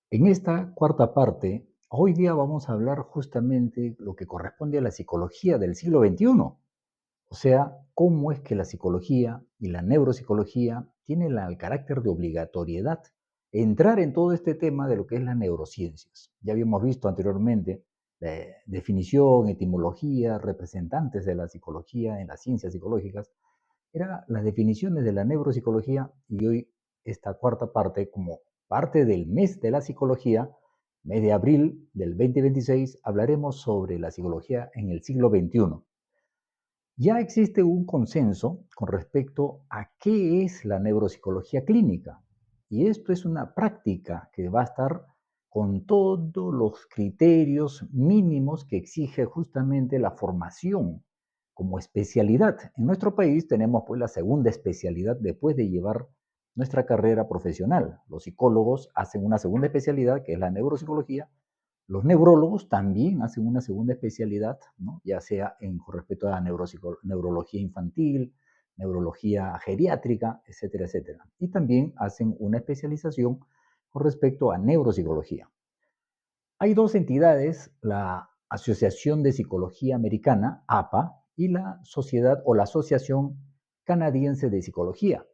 En esta cuarta parte, hoy día vamos a hablar justamente lo que corresponde a la psicología del siglo XXI. O sea, cómo es que la psicología y la neuropsicología tienen el carácter de obligatoriedad entrar en todo este tema de lo que es las neurociencias. Ya habíamos visto anteriormente la definición, etimología, representantes de la psicología en las ciencias psicológicas, eran las definiciones de la neuropsicología y hoy esta cuarta parte, como parte del mes de la psicología, mes de abril del 2026, hablaremos sobre la psicología en el siglo XXI. Ya existe un consenso con respecto a qué es la neuropsicología clínica. Y esto es una práctica que va a estar con todos los criterios mínimos que exige justamente la formación como especialidad. En nuestro país tenemos pues la segunda especialidad después de llevar nuestra carrera profesional. Los psicólogos hacen una segunda especialidad que es la neuropsicología. Los neurólogos también hacen una segunda especialidad, ¿no? Ya sea con respecto a la neurología infantil, neurología geriátrica, etcétera, etcétera. Y también hacen una especialización con respecto a neuropsicología. Hay dos entidades, la Asociación de Psicología Americana, APA, y la Sociedad o la Asociación Canadiense de Psicología.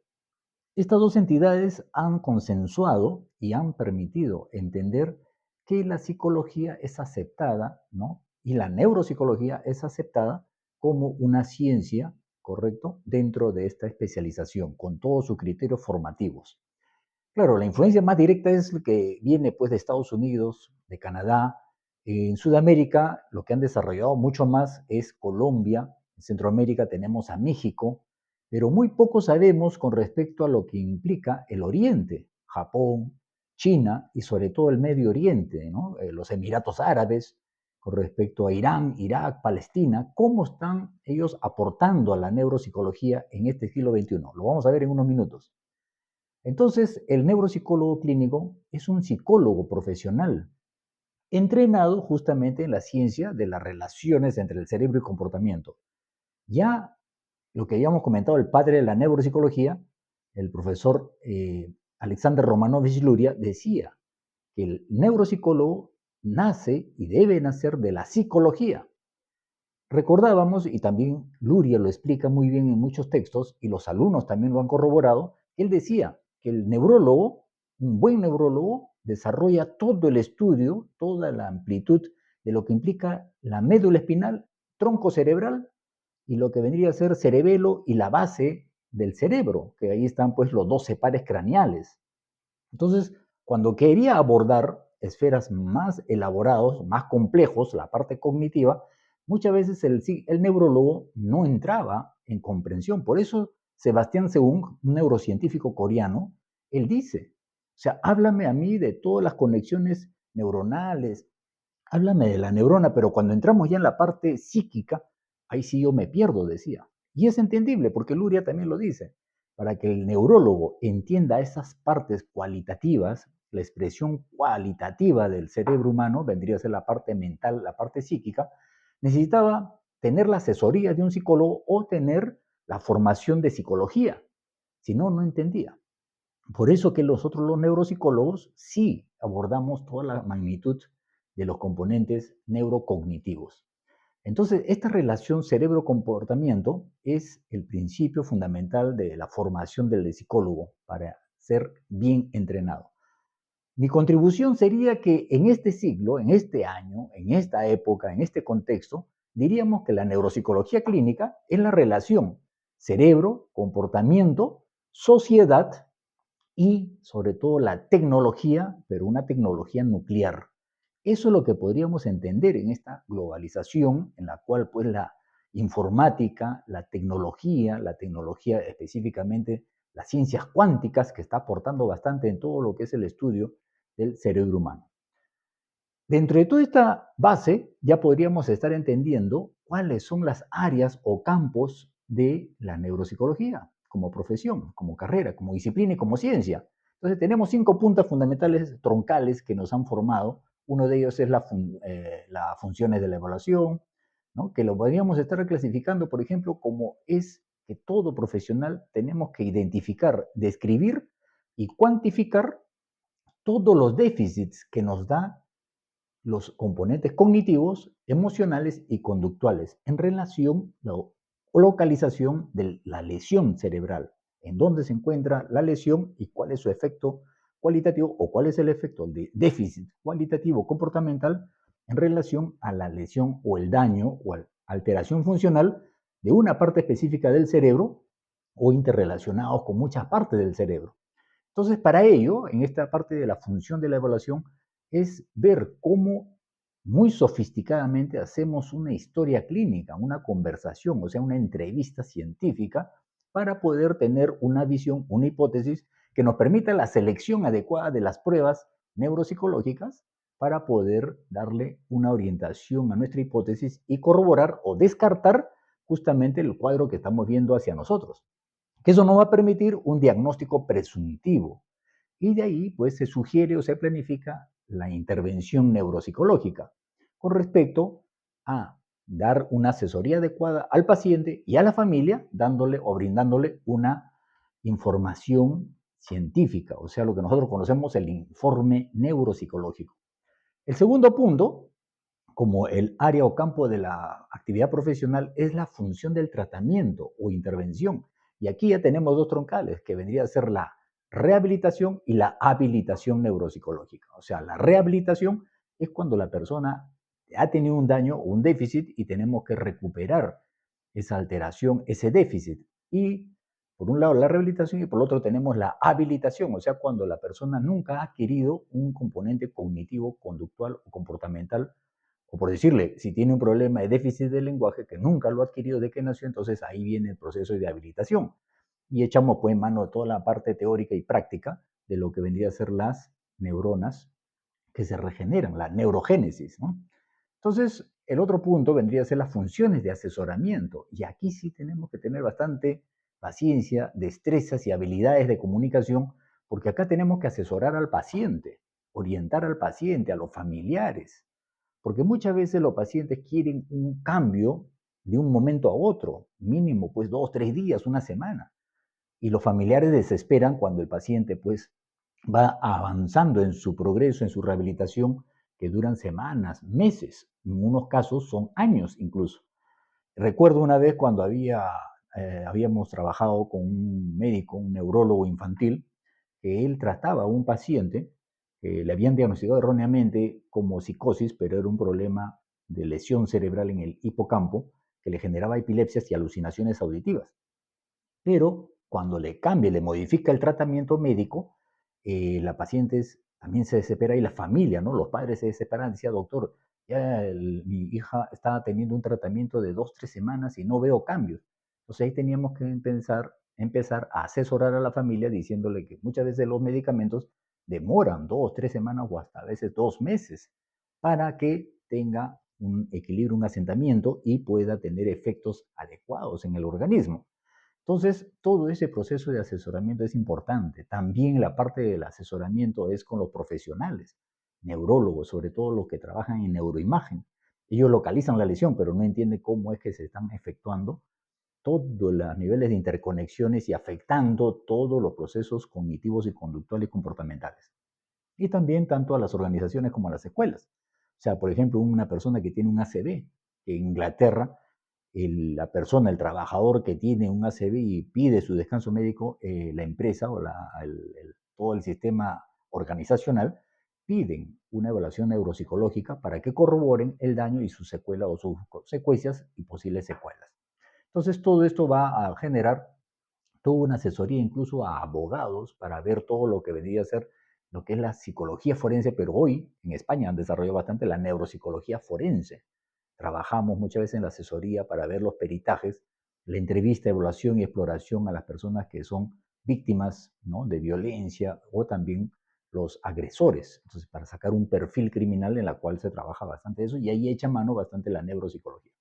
Estas dos entidades han consensuado y han permitido entender que la psicología es aceptada, ¿no? Y la neuropsicología es aceptada como una ciencia, ¿correcto? Dentro de esta especialización, con todos sus criterios formativos. Claro, la influencia más directa es lo que viene pues de Estados Unidos, de Canadá. En Sudamérica lo que han desarrollado mucho más es Colombia. En Centroamérica tenemos a México, pero muy poco sabemos con respecto a lo que implica el Oriente, Japón, China y sobre todo el Medio Oriente, ¿no? Los Emiratos Árabes, con respecto a Irán, Irak, Palestina, cómo están ellos aportando a la neuropsicología en este siglo XXI. Lo vamos a ver en unos minutos. Entonces, el neuropsicólogo clínico es un psicólogo profesional entrenado justamente en la ciencia de las relaciones entre el cerebro y comportamiento. Ya lo que habíamos comentado, el padre de la neuropsicología, el profesor Alexander Romanovich Luria, decía que el neuropsicólogo nace y debe nacer de la psicología. Recordábamos, y también Luria lo explica muy bien en muchos textos, y los alumnos también lo han corroborado, él decía que el neurólogo, un buen neurólogo, desarrolla todo el estudio, toda la amplitud de lo que implica la médula espinal, tronco cerebral y lo que vendría a ser cerebelo y la base del cerebro, que ahí están pues los 12 pares craneales. Entonces, cuando quería abordar esferas más elaborados, más complejos, la parte cognitiva, muchas veces el neurólogo no entraba en comprensión. Por eso Sebastián Seung, un neurocientífico coreano, él dice, o sea, háblame a mí de todas las conexiones neuronales, háblame de la neurona, pero cuando entramos ya en la parte psíquica, ahí sí yo me pierdo, decía. Y es entendible, porque Luria también lo dice. Para que el neurólogo entienda esas partes cualitativas, la expresión cualitativa del cerebro humano, vendría a ser la parte mental, la parte psíquica, necesitaba tener la asesoría de un psicólogo o tener la formación de psicología. Si no, no entendía. Por eso que nosotros los neuropsicólogos sí abordamos toda la magnitud de los componentes neurocognitivos. Entonces, esta relación cerebro-comportamiento es el principio fundamental de la formación del psicólogo para ser bien entrenado. Mi contribución sería que en este siglo, en este año, en esta época, en este contexto, diríamos que la neuropsicología clínica es la relación cerebro, comportamiento, sociedad y sobre todo la tecnología, pero una tecnología nuclear. Eso es lo que podríamos entender en esta globalización en la cual pues la informática, la tecnología específicamente las ciencias cuánticas que está aportando bastante en todo lo que es el estudio del cerebro humano. Dentro de toda esta base ya podríamos estar entendiendo cuáles son las áreas o campos de la neuropsicología como profesión, como carrera, como disciplina y como ciencia. Entonces tenemos 5 puntas fundamentales troncales que nos han formado. Uno de ellos es las funciones de la evaluación, ¿no? Que lo podríamos estar clasificando, por ejemplo, como es que todo profesional tenemos que identificar, describir y cuantificar todos los déficits que nos da los componentes cognitivos, emocionales y conductuales en relación a la localización de la lesión cerebral, en dónde se encuentra la lesión y cuál es su efecto cualitativo o cuál es el efecto de déficit cualitativo comportamental en relación a la lesión o el daño o alteración funcional de una parte específica del cerebro o interrelacionados con muchas partes del cerebro. Entonces, para ello, en esta parte de la función de la evaluación, es ver cómo muy sofisticadamente hacemos una historia clínica, una conversación, o sea, una entrevista científica, para poder tener una visión, una hipótesis que nos permita la selección adecuada de las pruebas neuropsicológicas para poder darle una orientación a nuestra hipótesis y corroborar o descartar justamente el cuadro que estamos viendo hacia nosotros, que eso no va a permitir un diagnóstico presuntivo. Y de ahí, pues, se sugiere o se planifica la intervención neuropsicológica con respecto a dar una asesoría adecuada al paciente y a la familia, dándole o brindándole una información científica, o sea, lo que nosotros conocemos el informe neuropsicológico. El segundo punto, como el área o campo de la actividad profesional, es la función del tratamiento o intervención. Y aquí ya tenemos dos troncales, que vendría a ser la rehabilitación y la habilitación neuropsicológica. O sea, la rehabilitación es cuando la persona ha tenido un daño o un déficit y tenemos que recuperar esa alteración, ese déficit. Y por un lado la rehabilitación y por otro tenemos la habilitación, o sea, cuando la persona nunca ha adquirido un componente cognitivo, conductual o comportamental, o por decirle, si tiene un problema de déficit de lenguaje que nunca lo ha adquirido de que nació, entonces ahí viene el proceso de habilitación. Y echamos pues en mano toda la parte teórica y práctica de lo que vendría a ser las neuronas que se regeneran, la neurogénesis, ¿no? Entonces, el otro punto vendría a ser las funciones de asesoramiento. Y aquí sí tenemos que tener bastante paciencia, destrezas y habilidades de comunicación, porque acá tenemos que asesorar al paciente, orientar al paciente, a los familiares, porque muchas veces los pacientes quieren un cambio de un momento a otro, mínimo pues 2, 3 días, una semana. Y los familiares desesperan cuando el paciente pues va avanzando en su progreso, en su rehabilitación, que duran semanas, meses, en unos casos son años incluso. Recuerdo una vez cuando habíamos trabajado con un médico, un neurólogo infantil, que él trataba a un paciente que le habían diagnosticado erróneamente como psicosis, pero era un problema de lesión cerebral en el hipocampo que le generaba epilepsias y alucinaciones auditivas. Pero cuando le cambia, le modifica el tratamiento médico, la paciente también se desespera y la familia, ¿no? Los padres se desesperan, decía, doctor, ya mi hija está teniendo un tratamiento de 2, 3 semanas y no veo cambios. Entonces ahí teníamos que empezar a asesorar a la familia diciéndole que muchas veces los medicamentos demoran 2, 3 semanas o hasta a veces 2 meses para que tenga un equilibrio, un asentamiento y pueda tener efectos adecuados en el organismo. Entonces, todo ese proceso de asesoramiento es importante. También la parte del asesoramiento es con los profesionales, neurólogos, sobre todo los que trabajan en neuroimagen. Ellos localizan la lesión, pero no entienden cómo es que se están efectuando todos los niveles de interconexiones y afectando todos los procesos cognitivos y conductuales y comportamentales. Y también tanto a las organizaciones como a las escuelas. O sea, por ejemplo, una persona que tiene un ACV en Inglaterra, la persona, el trabajador que tiene un ACV y pide su descanso médico, la empresa o todo el sistema organizacional piden una evaluación neuropsicológica para que corroboren el daño y su secuela o sus consecuencias y posibles secuelas. Entonces, todo esto va a generar toda una asesoría incluso a abogados para ver todo lo que vendría a ser lo que es la psicología forense, pero hoy en España han desarrollado bastante la neuropsicología forense. Trabajamos muchas veces en la asesoría para ver los peritajes, la entrevista, evaluación y exploración a las personas que son víctimas, ¿no?, de violencia o también los agresores. Entonces, para sacar un perfil criminal en la cual se trabaja bastante eso y ahí echa mano bastante la neuropsicología.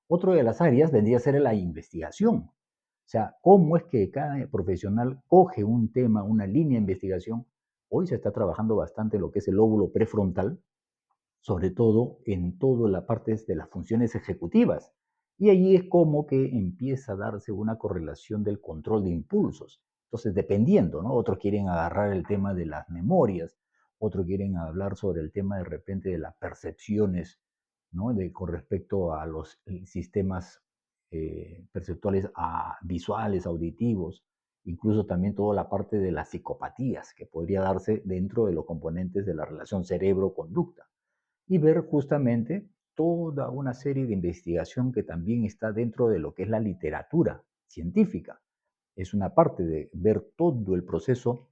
Otro de las áreas vendría a ser la investigación. O sea, cómo es que cada profesional coge un tema, una línea de investigación. Hoy se está trabajando bastante lo que es el lóbulo prefrontal, sobre todo en toda la parte de las funciones ejecutivas. Y allí es como que empieza a darse una correlación del control de impulsos. Entonces, dependiendo, ¿no? Otros quieren agarrar el tema de las memorias, otros quieren hablar sobre el tema de repente de las percepciones, ¿no? Con respecto a los sistemas perceptuales visuales, auditivos, incluso también toda la parte de las psicopatías que podría darse dentro de los componentes de la relación cerebro-conducta y ver justamente toda una serie de investigación que también está dentro de lo que es la literatura científica. Es una parte de ver todo el proceso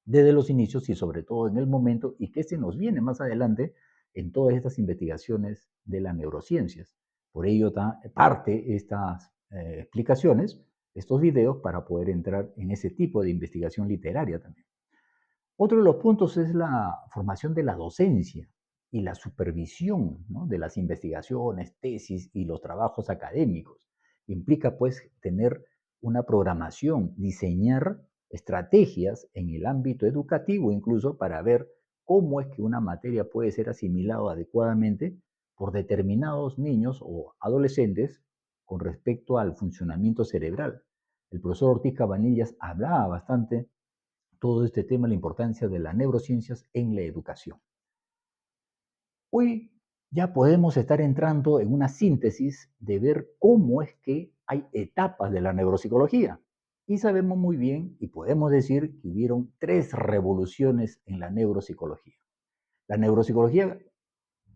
desde los inicios y sobre todo en el momento y qué se nos viene más adelante en todas estas investigaciones de las neurociencias. Por ello, parte estas explicaciones, estos videos, para poder entrar en ese tipo de investigación literaria también. Otro de los puntos es la formación de la docencia y la supervisión, ¿no? De las investigaciones, tesis y los trabajos académicos. Implica pues tener una programación, diseñar estrategias en el ámbito educativo incluso para ver cómo es que una materia puede ser asimilada adecuadamente por determinados niños o adolescentes con respecto al funcionamiento cerebral. El profesor Ortiz Cabanillas hablaba bastante todo este tema, la importancia de las neurociencias en la educación. Hoy ya podemos estar entrando en una síntesis de ver cómo es que hay etapas de la neuropsicología. Y sabemos muy bien y podemos decir que hubieron 3 revoluciones en la neuropsicología. La neuropsicología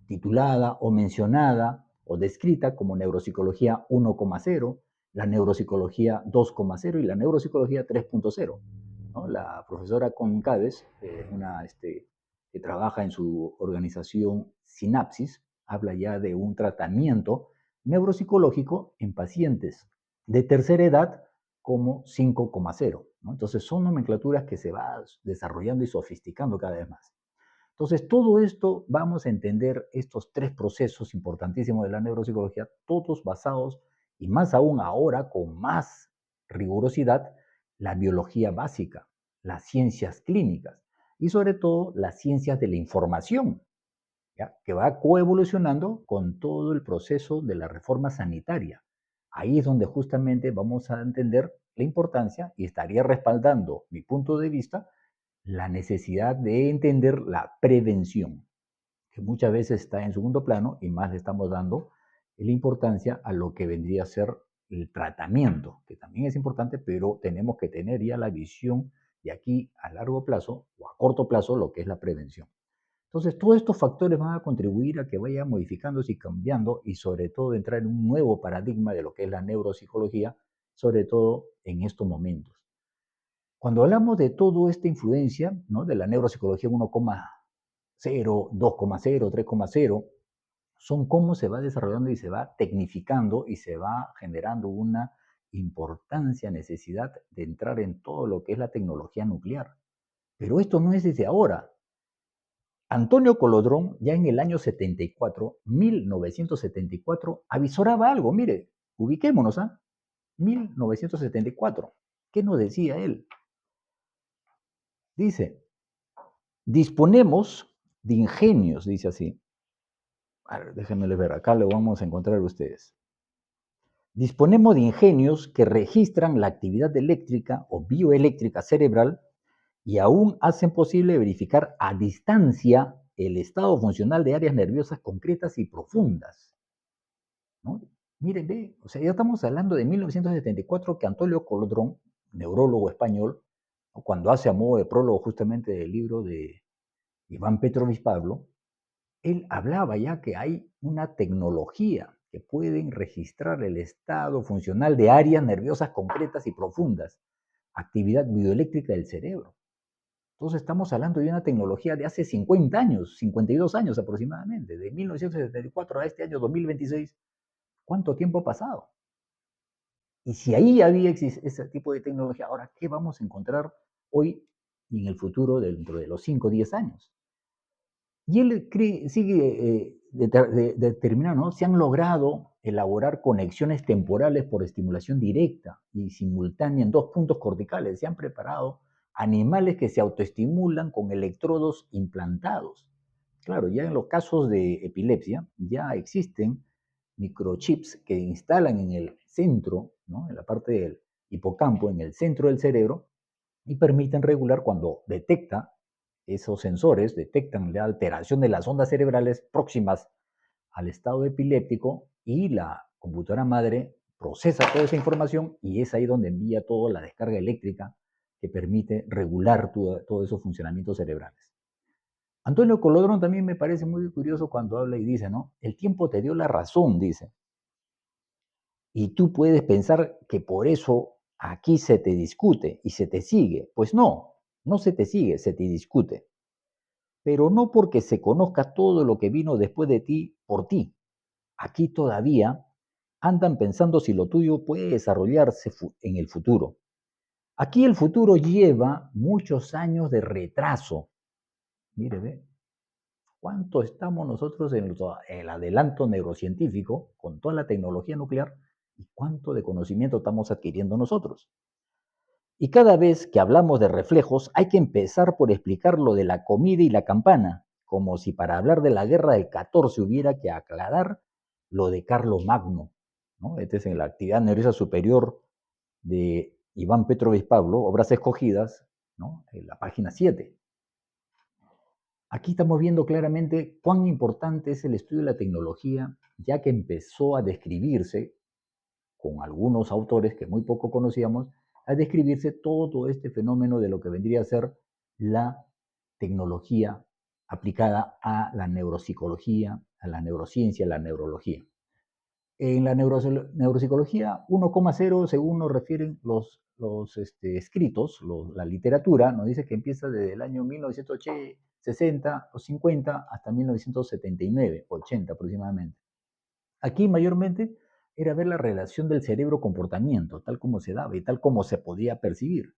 titulada o mencionada o descrita como neuropsicología 1,0, la neuropsicología 2,0 y la neuropsicología 3,0. ¿No? La profesora Concaves, que trabaja en su organización Sinapsis, habla ya de un tratamiento neuropsicológico en pacientes de tercera edad como 5,0. ¿No? Entonces son nomenclaturas que se van desarrollando y sofisticando cada vez más. Entonces, todo esto vamos a entender estos 3 procesos importantísimos de la neuropsicología, todos basados, y más aún ahora con más rigurosidad, la biología básica, las ciencias clínicas y sobre todo las ciencias de la información, ¿ya? Que va coevolucionando con todo el proceso de la reforma sanitaria. Ahí es donde justamente vamos a entender la importancia y estaría respaldando mi punto de vista la necesidad de entender la prevención, que muchas veces está en segundo plano y más le estamos dando la importancia a lo que vendría a ser el tratamiento, que también es importante, pero tenemos que tener ya la visión de aquí a largo plazo o a corto plazo lo que es la prevención. Entonces, todos estos factores van a contribuir a que vaya modificándose y cambiando y sobre todo entrar en un nuevo paradigma de lo que es la neuropsicología, sobre todo en estos momentos. Cuando hablamos de toda esta influencia, ¿no? De la neuropsicología 1,0, 2,0, 3,0, son cómo se va desarrollando y se va tecnificando y se va generando una importancia, necesidad de entrar en todo lo que es la tecnología nuclear. Pero esto no es desde ahora. Antonio Colodrón, ya en el año 74, 1974, avisoraba algo. Mire, ubiquémonos, ¿ah? 1974. ¿Qué nos decía él? Dice, disponemos de ingenios, dice así. A ver, déjenme ver, acá lo vamos a encontrar ustedes. Disponemos de ingenios que registran la actividad eléctrica o bioeléctrica cerebral y aún hacen posible verificar a distancia el estado funcional de áreas nerviosas concretas y profundas, ¿no? Miren, ve, o sea, ya estamos hablando de 1974 que Antonio Colodrón, neurólogo español, cuando hace a modo de prólogo justamente del libro de Iván Petrovich Pablo, él hablaba ya que hay una tecnología que pueden registrar el estado funcional de áreas nerviosas concretas y profundas, actividad bioeléctrica del cerebro. Entonces estamos hablando de una tecnología de hace 50 años, 52 años aproximadamente, de 1974 a este año 2026. ¿Cuánto tiempo ha pasado? Y si ahí había ese tipo de tecnología, ahora, ¿qué vamos a encontrar hoy y en el futuro dentro de los 5 o 10 años? Y él sigue determinando, ¿no? Se han logrado elaborar conexiones temporales por estimulación directa y simultánea en 2 puntos corticales. Se han preparado animales que se autoestimulan con electrodos implantados. Claro, ya en los casos de epilepsia ya existen microchips que instalan en el centro, ¿no? En la parte del hipocampo, en el centro del cerebro, y permiten regular cuando detecta esos sensores detectan la alteración de las ondas cerebrales próximas al estado epiléptico y la computadora madre procesa toda esa información y es ahí donde envía toda la descarga eléctrica que permite regular todos esos funcionamientos cerebrales. Antonio Colodrón también me parece muy curioso cuando habla y dice, ¿no? El tiempo te dio la razón, dice. Y tú puedes pensar que por eso aquí se te discute y se te sigue. Pues no, no se te sigue, se te discute. Pero no porque se conozca todo lo que vino después de ti por ti. Aquí todavía andan pensando si lo tuyo puede desarrollarse en el futuro. Aquí el futuro lleva muchos años de retraso. Mire, ve, ¿cuánto estamos nosotros en el adelanto neurocientífico con toda la tecnología nuclear y cuánto de conocimiento estamos adquiriendo nosotros? Y cada vez que hablamos de reflejos hay que empezar por explicar lo de la comida y la campana, como si para hablar de la guerra del 14 hubiera que aclarar lo de Carlos Magno, ¿no? Este es en la actividad nerviosa superior de Iván Petrovich Pablo, Obras Escogidas, ¿no? En la página 7. Aquí estamos viendo claramente cuán importante es el estudio de la tecnología, ya que empezó a describirse, con algunos autores que muy poco conocíamos, a describirse todo este fenómeno de lo que vendría a ser la tecnología aplicada a la neuropsicología, a la neurociencia, a la neurología. En la neuropsicología 1,0, según nos refieren los escritos, la literatura, nos dice que empieza desde el año 1960 o 50 hasta 1979, 80 aproximadamente. Aquí mayormente era ver la relación del cerebro-comportamiento, tal como se daba y tal como se podía percibir.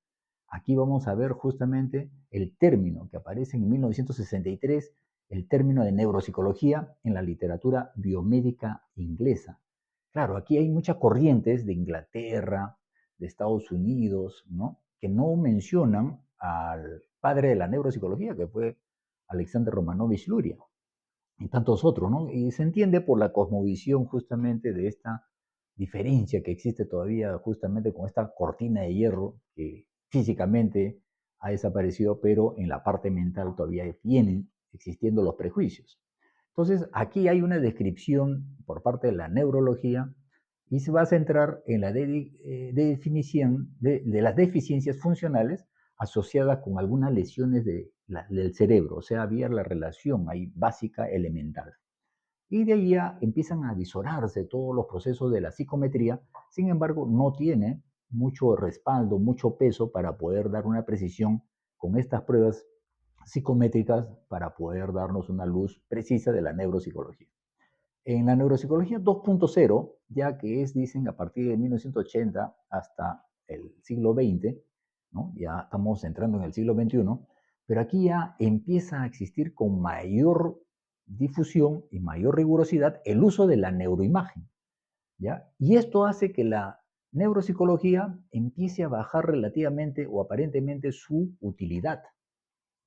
Aquí vamos a ver justamente el término que aparece en 1963, el término de neuropsicología en la literatura biomédica inglesa. Claro, aquí hay muchas corrientes de Inglaterra, de Estados Unidos, ¿no? Que no mencionan al padre de la neuropsicología, que fue Alexander Romanovich Luria y tantos otros, ¿no? Y se entiende por la cosmovisión justamente de esta diferencia que existe todavía justamente con esta cortina de hierro que físicamente ha desaparecido, pero en la parte mental todavía vienen existiendo los prejuicios. Entonces, aquí hay una descripción por parte de la neurología y se va a centrar en la definición de las deficiencias funcionales asociadas con algunas lesiones del cerebro, o sea, había la relación ahí básica, elemental. Y de ahí ya empiezan a visorarse todos los procesos de la psicometría, sin embargo, no tiene mucho respaldo, mucho peso para poder dar una precisión con estas pruebas psicométricas para poder darnos una luz precisa de la neuropsicología. En la neuropsicología 2.0, ya que es, dicen, a partir de 1980 hasta el siglo XX, ¿no? Ya estamos entrando en el siglo XXI, pero aquí ya empieza a existir con mayor difusión y mayor rigurosidad el uso de la neuroimagen, ¿ya? Y esto hace que la neuropsicología empiece a bajar relativamente o aparentemente su utilidad,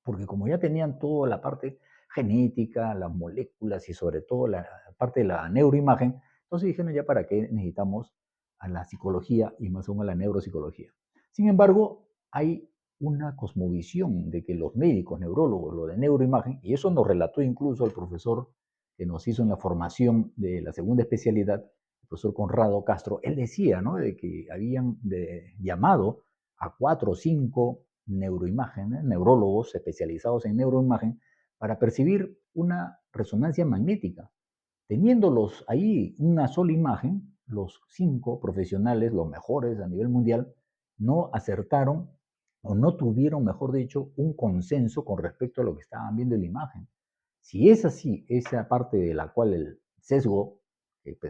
porque como ya tenían toda la parte genética, las moléculas y sobre todo la parte de la neuroimagen, entonces dijeron ya para qué necesitamos a la psicología y más aún a la neuropsicología. Sin embargo, hay una cosmovisión de que los médicos, neurólogos, lo de neuroimagen, y eso nos relató incluso el profesor que nos hizo en la formación de la segunda especialidad, el profesor Conrado Castro, él decía, ¿no?, de que habían llamado a 4 o 5 neuroimagen, neurólogos especializados en neuroimagen, para percibir una resonancia magnética. Teniéndolos ahí una sola imagen, los 5 profesionales, los mejores a nivel mundial, no acertaron o no tuvieron, mejor dicho, un consenso con respecto a lo que estaban viendo en la imagen. Si es así, esa parte de la cual el sesgo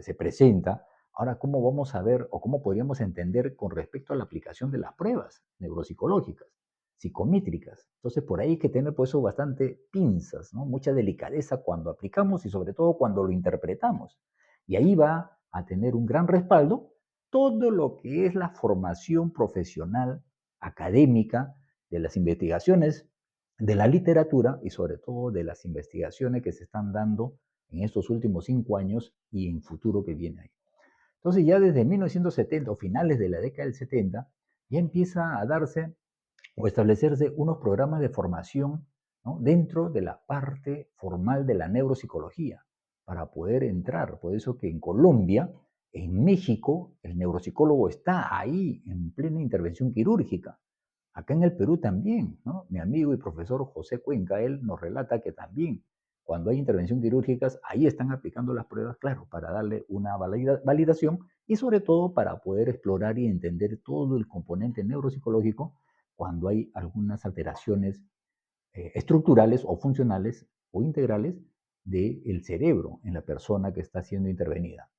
se presenta, ahora, ¿cómo vamos a ver o cómo podríamos entender con respecto a la aplicación de las pruebas neuropsicológicas, psicométricas? Entonces, por ahí hay que tener, por eso, bastante pinzas, ¿no? Mucha delicadeza cuando aplicamos y sobre todo cuando lo interpretamos. Y ahí va a tener un gran respaldo todo lo que es la formación profesional, académica, de las investigaciones, de la literatura y sobre todo de las investigaciones que se están dando en estos últimos 5 años y en futuro que viene ahí. Entonces ya desde 1970 o finales de la década del 70 ya empieza a darse o establecerse unos programas de formación, ¿no? Dentro de la parte formal de la neuropsicología para poder entrar. Por eso que en Colombia, en México, el neuropsicólogo está ahí en plena intervención quirúrgica. Acá en el Perú también, ¿no? Mi amigo y profesor José Cuenca, él nos relata que también cuando hay intervención quirúrgica, ahí están aplicando las pruebas, claro, para darle una validación y sobre todo para poder explorar y entender todo el componente neuropsicológico cuando hay algunas alteraciones estructurales o funcionales o integrales del cerebro en la persona que está siendo intervenida.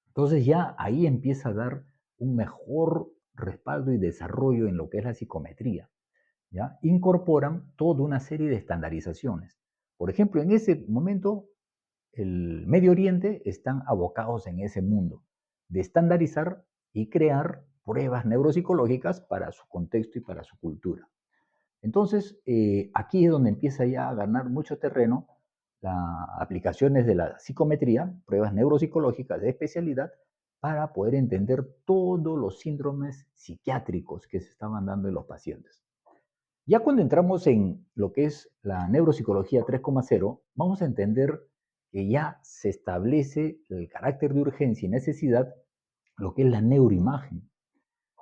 Entonces ya ahí empieza a dar un mejor respaldo y desarrollo en lo que es la psicometría. ¿Ya? Incorporan toda una serie de estandarizaciones. Por ejemplo, en ese momento, el Medio Oriente están abocados en ese mundo de estandarizar y crear pruebas neuropsicológicas para su contexto y para su cultura. Entonces, aquí es donde empieza ya a ganar mucho terreno las aplicaciones de la psicometría, pruebas neuropsicológicas de especialidad, para poder entender todos los síndromes psiquiátricos que se estaban dando en los pacientes. Ya cuando entramos en lo que es la neuropsicología 3.0, vamos a entender que ya se establece el carácter de urgencia y necesidad, lo que es la neuroimagen.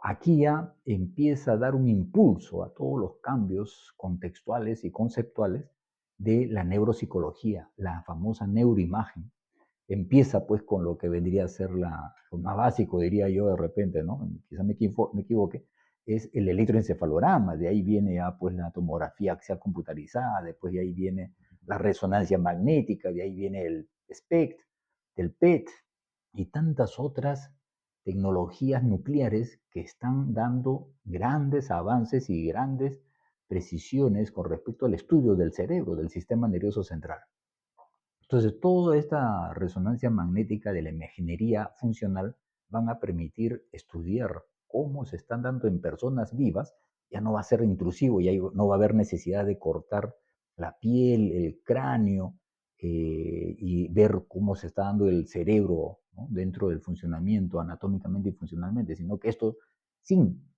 Aquí ya empieza a dar un impulso a todos los cambios contextuales y conceptuales de la neuropsicología, la famosa neuroimagen. Empieza pues con lo que vendría a ser lo más básico, diría yo de repente, ¿no? Quizá me equivoque, es el electroencefalograma, de ahí viene ya pues la tomografía axial computarizada, después de ahí viene la resonancia magnética, de ahí viene el SPECT, el PET y tantas otras tecnologías nucleares que están dando grandes avances y grandes precisiones con respecto al estudio del cerebro, del sistema nervioso central. Entonces, toda esta resonancia magnética de la imaginería funcional van a permitir estudiar cómo se están dando en personas vivas. Ya no va a ser intrusivo, ya no va a haber necesidad de cortar la piel, el cráneo y ver cómo se está dando el cerebro, ¿no? Dentro del funcionamiento anatómicamente y funcionalmente, sino que esto sin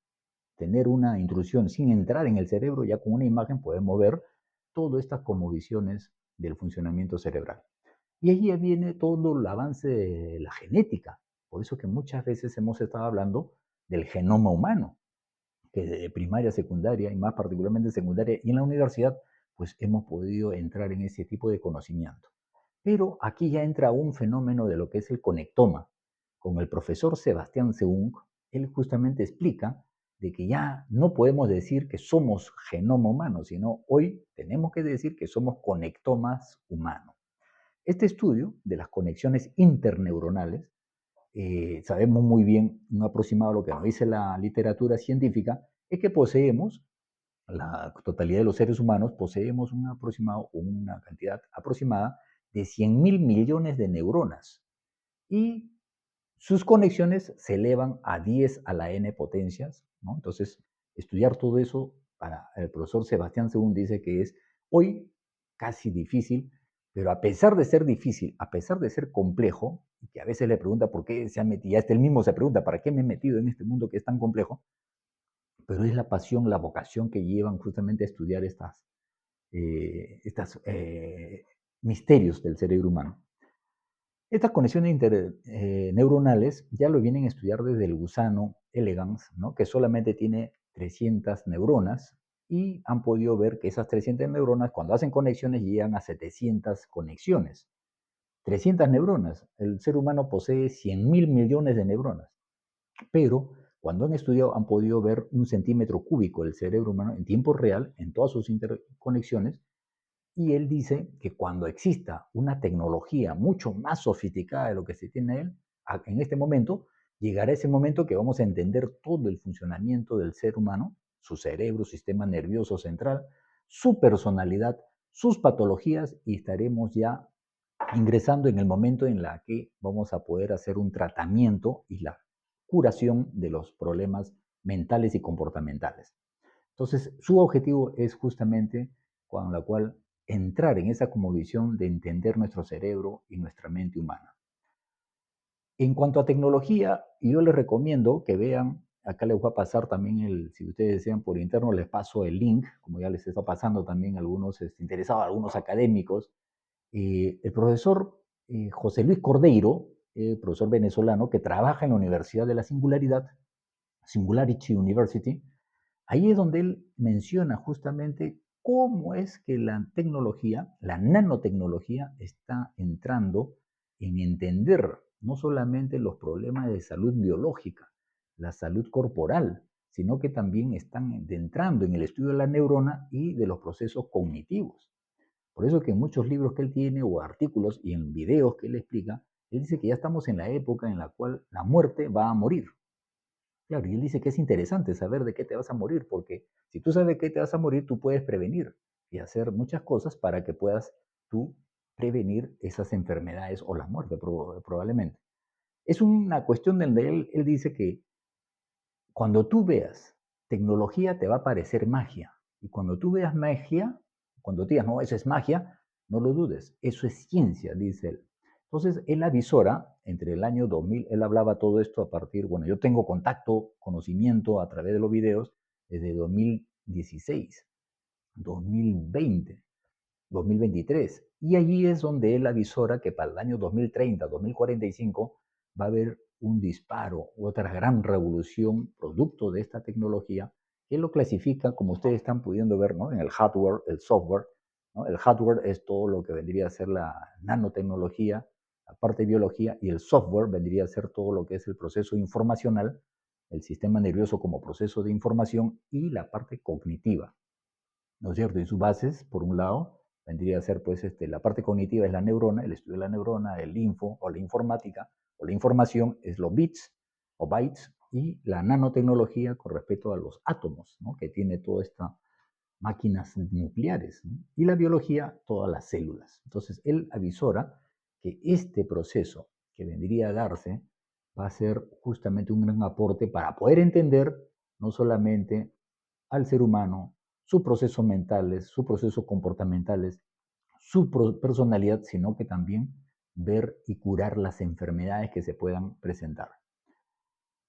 tener una intrusión, sin entrar en el cerebro, ya con una imagen podemos ver todas estas conmovisiones del funcionamiento cerebral. Y ahí ya viene todo el avance de la genética. Por eso que muchas veces hemos estado hablando del genoma humano, que de primaria, secundaria y más particularmente secundaria y en la universidad, pues hemos podido entrar en ese tipo de conocimiento. Pero aquí ya entra un fenómeno de lo que es el conectoma. Con el profesor Sebastián Seung, él justamente explica de que ya no podemos decir que somos genoma humano, sino hoy tenemos que decir que somos conectomas humanos. Este estudio de las conexiones interneuronales, sabemos muy bien, un aproximado a lo que nos dice la literatura científica, es que poseemos, la totalidad de los seres humanos, poseemos un aproximado, una cantidad aproximada de 100.000 millones de neuronas. Y sus conexiones se elevan a 10 a la n potencias, ¿no? Entonces, estudiar todo eso para el profesor Sebastián Según dice que es hoy casi difícil, pero a pesar de ser difícil, a pesar de ser complejo, y que a veces le pregunta por qué se ha metido, ya este él mismo se pregunta, ¿para qué me he metido en este mundo que es tan complejo? Pero es la pasión, la vocación que llevan justamente a estudiar estas misterios del cerebro humano. Estas conexiones neuronales ya lo vienen a estudiar desde el gusano elegans, ¿no? Que solamente tiene 300 neuronas y han podido ver que esas 300 neuronas cuando hacen conexiones llegan a 700 conexiones. 300 neuronas. El ser humano posee 100.000 millones de neuronas, pero cuando han estudiado han podido ver un centímetro cúbico del cerebro humano en tiempo real, en todas sus interconexiones, y él dice que cuando exista una tecnología mucho más sofisticada de lo que se tiene en este momento, llegará ese momento que vamos a entender todo el funcionamiento del ser humano, su cerebro, sistema nervioso central, su personalidad, sus patologías y estaremos ya ingresando en el momento en la que vamos a poder hacer un tratamiento y la curación de los problemas mentales y comportamentales. Entonces, su objetivo es justamente con la cual entrar en esa como visión de entender nuestro cerebro y nuestra mente humana. En cuanto a tecnología, yo les recomiendo que vean acá les va a pasar también si ustedes desean por interno, les paso el link, como ya les está pasando también a algunos interesados, a algunos académicos. El profesor José Luis Cordeiro, profesor venezolano que trabaja en la Universidad de la Singularidad, Singularity University, ahí es donde él menciona justamente cómo es que la tecnología, la nanotecnología, está entrando en entender no solamente los problemas de salud biológica, la salud corporal, sino que también están entrando en el estudio de la neurona y de los procesos cognitivos. Por eso que en muchos libros que él tiene o artículos y en videos que él explica, él dice que ya estamos en la época en la cual la muerte va a morir. Claro, y él dice que es interesante saber de qué te vas a morir, porque si tú sabes de qué te vas a morir, tú puedes prevenir y hacer muchas cosas para que puedas tú prevenir esas enfermedades o la muerte probablemente. Es una cuestión donde él dice que cuando tú veas tecnología te va a parecer magia. Y cuando tú veas magia, cuando te digas, no, eso es magia, no lo dudes, eso es ciencia, dice él. Entonces, él avisora, entre el año 2000, él hablaba todo esto a partir, bueno, yo tengo contacto, conocimiento a través de los videos desde 2016, 2020, 2023. Y allí es donde él avisora que para el año 2030, 2045, va a haber un disparo, otra gran revolución producto de esta tecnología, que él lo clasifica, como ustedes están pudiendo ver, ¿no? En el hardware, el software. ¿No? El hardware es todo lo que vendría a ser la nanotecnología, la parte de biología, y el software vendría a ser todo lo que es el proceso informacional, el sistema nervioso como proceso de información y la parte cognitiva. ¿No es cierto? Y sus bases, por un lado, vendría a ser, pues, la parte cognitiva es la neurona, el estudio de la neurona, el info o la informática, o la información es los bits o bytes, y la nanotecnología con respecto a los átomos, ¿no? Que tiene todas estas máquinas nucleares, ¿no? Y la biología, todas las células. Entonces, él avisora que este proceso que vendría a darse va a ser justamente un gran aporte para poder entender no solamente al ser humano, sus procesos mentales, sus procesos comportamentales, su personalidad, sino que también ver y curar las enfermedades que se puedan presentar.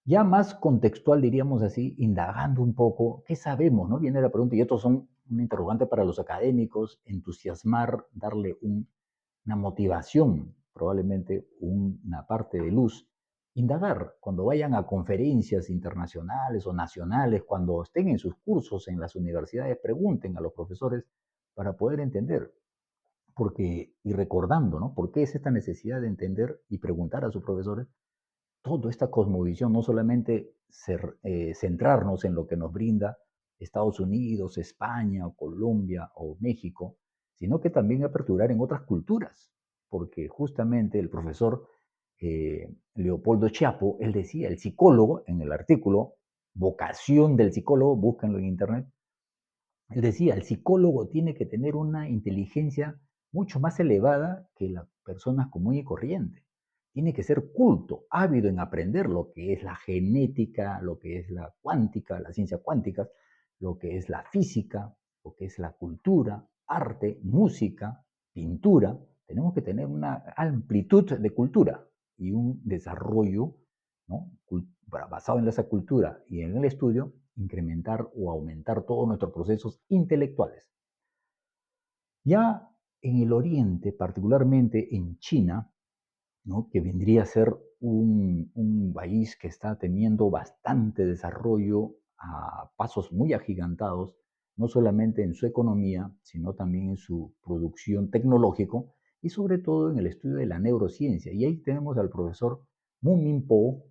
Ya más contextual, diríamos así, indagando un poco, ¿qué sabemos? ¿No? Viene la pregunta, y estos son un interrogante para los académicos, entusiasmar, darle una motivación, probablemente una parte de luz, indagar cuando vayan a conferencias internacionales o nacionales, cuando estén en sus cursos en las universidades, pregunten a los profesores para poder entender. Porque, y recordando, ¿no? ¿Por qué es esta necesidad de entender y preguntar a sus profesores? Toda esta cosmovisión, no solamente centrarnos en lo que nos brinda Estados Unidos, España, o Colombia o México, sino que también aperturar en otras culturas, porque justamente el profesor Leopoldo Chiapo, él decía, el psicólogo, en el artículo, vocación del psicólogo, búsquenlo en internet, él decía, el psicólogo tiene que tener una inteligencia mucho más elevada que las personas común y corriente. Tiene que ser culto, ávido en aprender lo que es la genética, lo que es la cuántica, la ciencia cuántica, lo que es la física, lo que es la cultura, arte, música, pintura. Tenemos que tener una amplitud de cultura y un desarrollo, ¿no? Basado en esa cultura y en el estudio, incrementar o aumentar todos nuestros procesos intelectuales. Ya en el Oriente, particularmente en China, ¿no? Que vendría a ser un país que está teniendo bastante desarrollo a pasos muy agigantados, no solamente en su economía, sino también en su producción tecnológico y sobre todo en el estudio de la neurociencia. Y ahí tenemos al profesor Mu Min Po,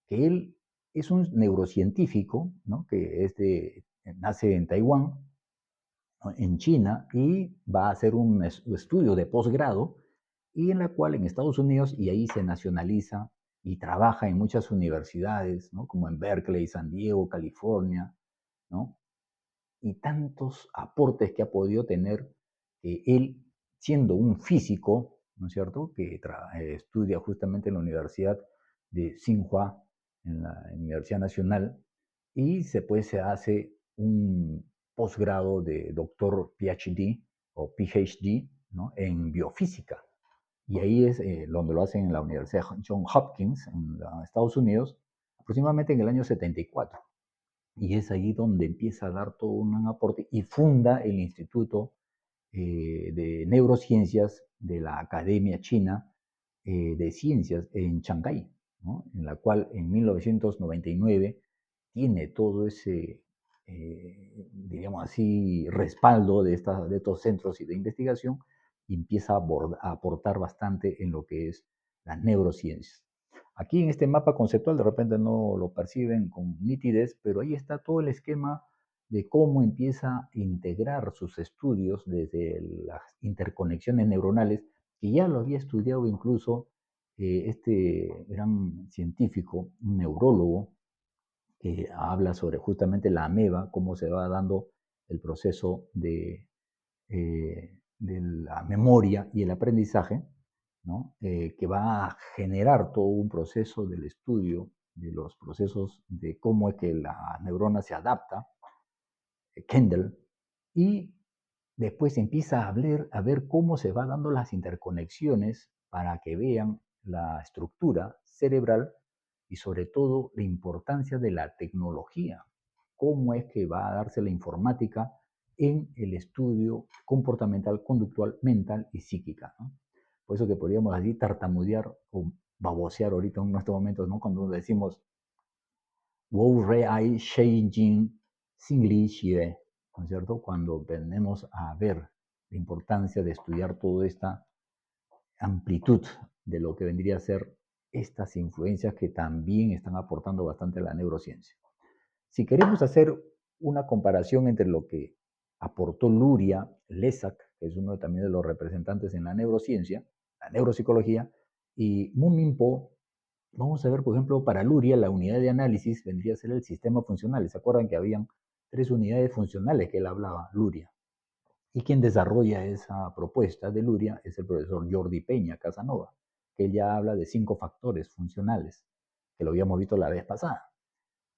que él es un neurocientífico, ¿no? Que nace en Taiwán, ¿no? En China, y va a hacer un estudio de posgrado y en la cual en Estados Unidos, y ahí se nacionaliza y trabaja en muchas universidades, ¿no? Como en Berkeley, San Diego, California, ¿no? Y tantos aportes que ha podido tener él, siendo un físico, ¿no es cierto?, que estudia justamente en la Universidad de Tsinghua, en la Universidad Nacional, y se hace un posgrado de doctor PhD o PhD, ¿no? En biofísica. Y ahí es donde lo hacen en la Universidad Johns Hopkins, en Estados Unidos, aproximadamente en el año 74. Y es ahí donde empieza a dar todo un aporte y funda el Instituto de Neurociencias de la Academia China de Ciencias en Shanghái, ¿no? En la cual en 1999 tiene todo ese, diríamos así, respaldo de estos centros y de investigación y empieza a aportar bastante en lo que es las neurociencias. Aquí en este mapa conceptual de repente no lo perciben con nitidez, pero ahí está todo el esquema de cómo empieza a integrar sus estudios desde las interconexiones neuronales, que ya lo había estudiado incluso este gran científico, un neurólogo, que habla sobre justamente la ameba, cómo se va dando el proceso de la memoria y el aprendizaje, ¿no? Que va a generar todo un proceso del estudio de los procesos de cómo es que la neurona se adapta, Kendall, y después empieza a ver cómo se van dando las interconexiones para que vean la estructura cerebral y sobre todo la importancia de la tecnología, cómo es que va a darse la informática en el estudio comportamental, conductual, mental y psíquica, ¿no? Por eso que podríamos así tartamudear o babosear ahorita en estos momentos, ¿no? Cuando decimos Wu Rei Jing Singlish, ¿no es cierto? Cuando venimos a ver la importancia de estudiar toda esta amplitud de lo que vendría a ser estas influencias que también están aportando bastante a la neurociencia. Si queremos hacer una comparación entre lo que aportó Luria, Lesak, que es uno también de los representantes en la neurociencia, la neuropsicología, y Muminpo, vamos a ver, por ejemplo, para Luria, la unidad de análisis vendría a ser el sistema funcional. ¿Se acuerdan que habían 3 unidades funcionales que él hablaba, Luria? Y quien desarrolla esa propuesta de Luria es el profesor Jordi Peña Casanova, que él ya habla de 5 factores funcionales, que lo habíamos visto la vez pasada.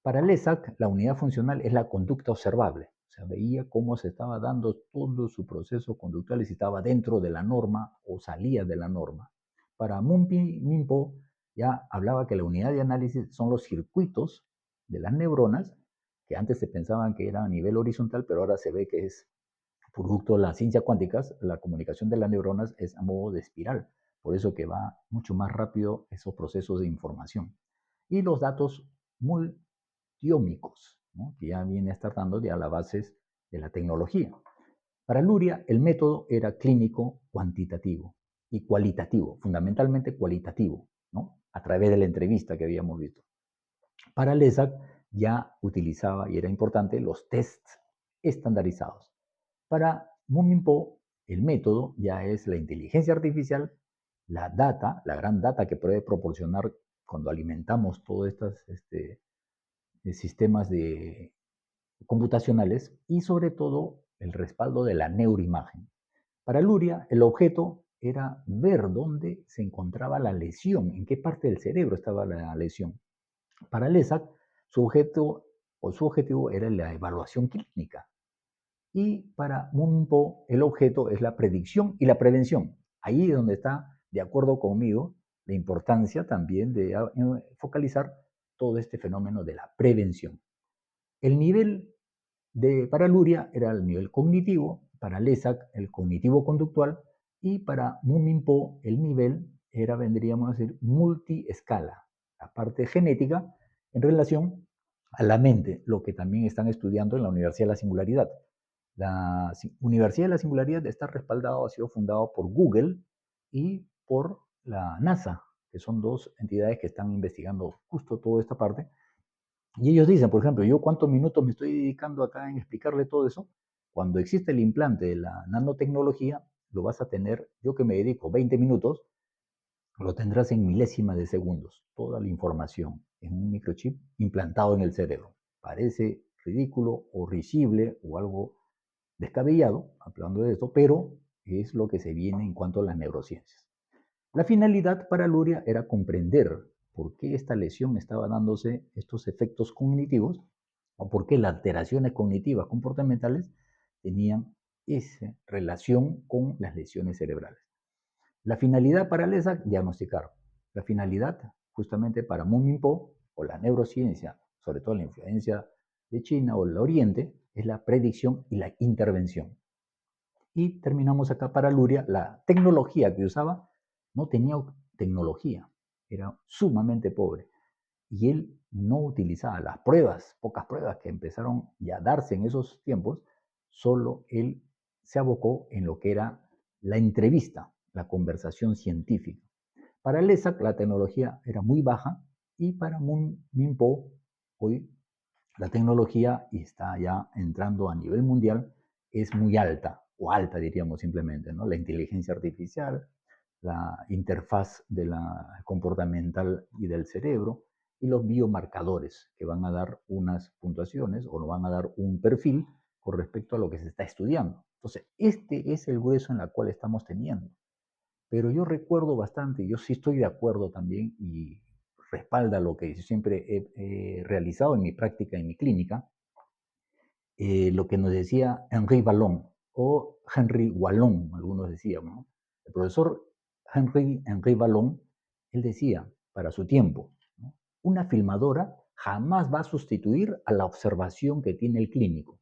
Para Lesak, la unidad funcional es la conducta observable. O sea, veía cómo se estaba dando todo su proceso conductual y si estaba dentro de la norma o salía de la norma. Para Minpo ya hablaba que la unidad de análisis son los circuitos de las neuronas, que antes se pensaban que era a nivel horizontal, pero ahora se ve que es producto de la ciencia cuántica, la comunicación de las neuronas es a modo de espiral. Por eso que va mucho más rápido esos procesos de información. Y los datos multiómicos, ¿no? Que ya viene a estar dando ya las bases de la tecnología. Para Luria, el método era clínico cuantitativo y cualitativo, fundamentalmente cualitativo, ¿no? A través de la entrevista que habíamos visto. Para Lesak ya utilizaba, y era importante, los tests estandarizados. Para Muminpo, el método ya es la inteligencia artificial, la data, la gran data que puede proporcionar cuando alimentamos todos estos sistemas computacionales y sobre todo el respaldo de la neuroimagen. Para Luria, el objeto era ver dónde se encontraba la lesión, en qué parte del cerebro estaba la lesión. Para Lesak, su objeto o su objetivo era la evaluación clínica. Y para Munpo, el objeto es la predicción y la prevención. Ahí es donde está, de acuerdo conmigo, la importancia también de focalizar todo este fenómeno de la prevención. El nivel para Luria era el nivel cognitivo, para Lesak el cognitivo-conductual y para Muminpo el nivel era, vendríamos a decir, multiescala, la parte genética en relación a la mente, lo que también están estudiando en la Universidad de la Singularidad. La Universidad de la Singularidad está respaldado, ha sido fundado por Google y por la NASA, que son 2 entidades que están investigando justo toda esta parte. Y ellos dicen, por ejemplo, yo cuántos minutos me estoy dedicando acá en explicarle todo eso. Cuando existe el implante de la nanotecnología, lo vas a tener, yo que me dedico 20 minutos, lo tendrás en milésimas de segundos, toda la información en un microchip implantado en el cerebro. Parece ridículo o risible o algo descabellado, hablando de esto, pero es lo que se viene en cuanto a las neurociencias. La finalidad para Luria era comprender por qué esta lesión estaba dándose estos efectos cognitivos o por qué las alteraciones cognitivas comportamentales tenían esa relación con las lesiones cerebrales. La finalidad para Lesak, diagnosticar. La finalidad, justamente para Muminpo, o la neurociencia, sobre todo la influencia de China o el Oriente, es la predicción y la intervención. Y terminamos acá para Luria, la tecnología que usaba no tenía tecnología, era sumamente pobre. Y él no utilizaba las pruebas, pocas pruebas que empezaron ya a darse en esos tiempos, solo él se abocó en lo que era la entrevista, la conversación científica. Para el ESAC la tecnología era muy baja y para Moon Minpo hoy la tecnología, y está ya entrando a nivel mundial, es muy alta, o alta diríamos simplemente, ¿no? La inteligencia artificial, la interfaz de la comportamental y del cerebro, y los biomarcadores, que van a dar unas puntuaciones o nos van a dar un perfil con respecto a lo que se está estudiando. Entonces, este es el grueso en el cual estamos teniendo. Pero yo recuerdo bastante, yo sí estoy de acuerdo también y respalda lo que yo siempre he realizado en mi práctica, en mi clínica, lo que nos decía Henri Vallon o Henry Wallon, algunos decían, ¿no? El profesor Henri Vallon, él decía, para su tiempo, ¿no? Una filmadora jamás va a sustituir a la observación que tiene el clínico.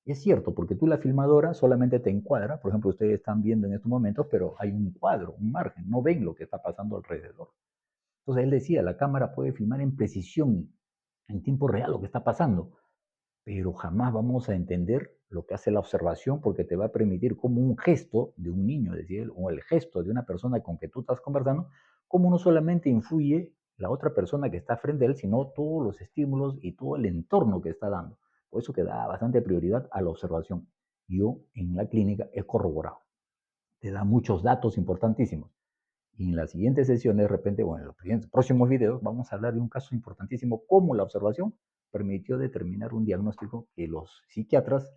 Y es cierto, porque tú la filmadora solamente te encuadra, por ejemplo, ustedes están viendo en estos momentos, pero hay un cuadro, un margen, no ven lo que está pasando alrededor. Entonces él decía, la cámara puede filmar en precisión, en tiempo real lo que está pasando, pero jamás vamos a entender lo que hace la observación porque te va a permitir como un gesto de un niño, decía él, o el gesto de una persona con que tú estás conversando, como no solamente influye la otra persona que está frente a él, sino todos los estímulos y todo el entorno que está dando. Por eso que da bastante prioridad a la observación. Yo en la clínica he corroborado. Te da muchos datos importantísimos. Y en las siguientes sesiones, de repente, bueno, en los próximos videos, vamos a hablar de un caso importantísimo, cómo la observación permitió determinar un diagnóstico que los psiquiatras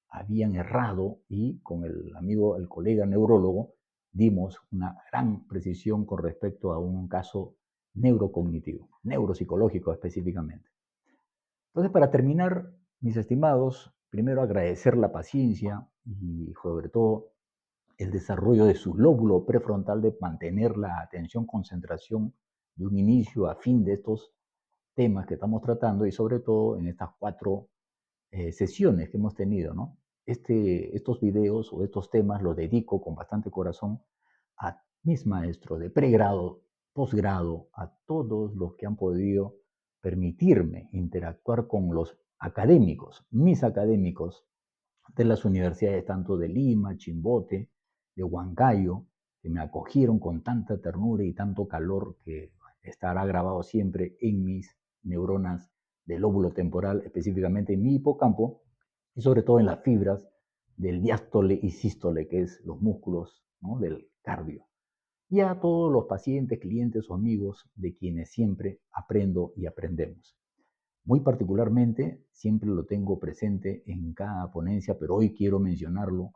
habían errado y con el amigo, el colega neurólogo, dimos una gran precisión con respecto a un caso neurocognitivo, neuropsicológico específicamente. Entonces, para terminar, mis estimados, primero agradecer la paciencia y sobre todo el desarrollo de su lóbulo prefrontal de mantener la atención, concentración de un inicio a fin de estos temas que estamos tratando y sobre todo en estas 4 sesiones que hemos tenido, ¿no? Estos videos o estos temas los dedico con bastante corazón a mis maestros de pregrado, posgrado, a todos los que han podido permitirme interactuar con los académicos, mis académicos de las universidades tanto de Lima, Chimbote, de Huancayo, que me acogieron con tanta ternura y tanto calor que estará grabado siempre en mis neuronas del lóbulo temporal, específicamente en mi hipocampo, y sobre todo en las fibras del diástole y sístole, que es los músculos, ¿no?, del cardio. Y a todos los pacientes, clientes o amigos de quienes siempre aprendo y aprendemos. Muy particularmente, siempre lo tengo presente en cada ponencia, pero hoy quiero mencionarlo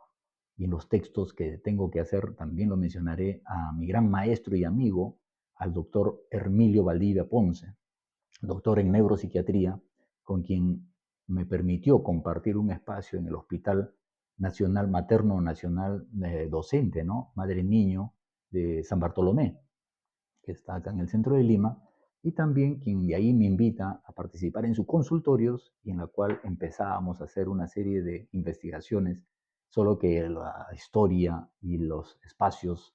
y en los textos que tengo que hacer también lo mencionaré a mi gran maestro y amigo, al doctor Hermilio Valdivia Ponce, doctor en neuropsiquiatría, con quien me permitió compartir un espacio en el Hospital Nacional Materno Nacional Docente, ¿no? Madre y Niño de San Bartolomé, que está acá en el centro de Lima, y también quien de ahí me invita a participar en sus consultorios y en la cual empezábamos a hacer una serie de investigaciones, solo que la historia y los espacios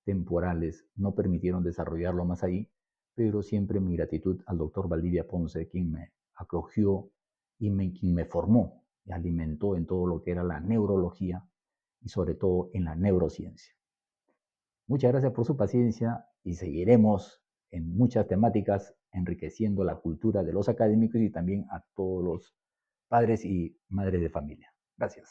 temporales no permitieron desarrollarlo más ahí, pero siempre mi gratitud al doctor Valdivia Ponce, quien me acogió y quien me formó y alimentó en todo lo que era la neurología y sobre todo en la neurociencia. Muchas gracias por su paciencia y seguiremos en muchas temáticas enriqueciendo la cultura de los académicos y también a todos los padres y madres de familia. Gracias.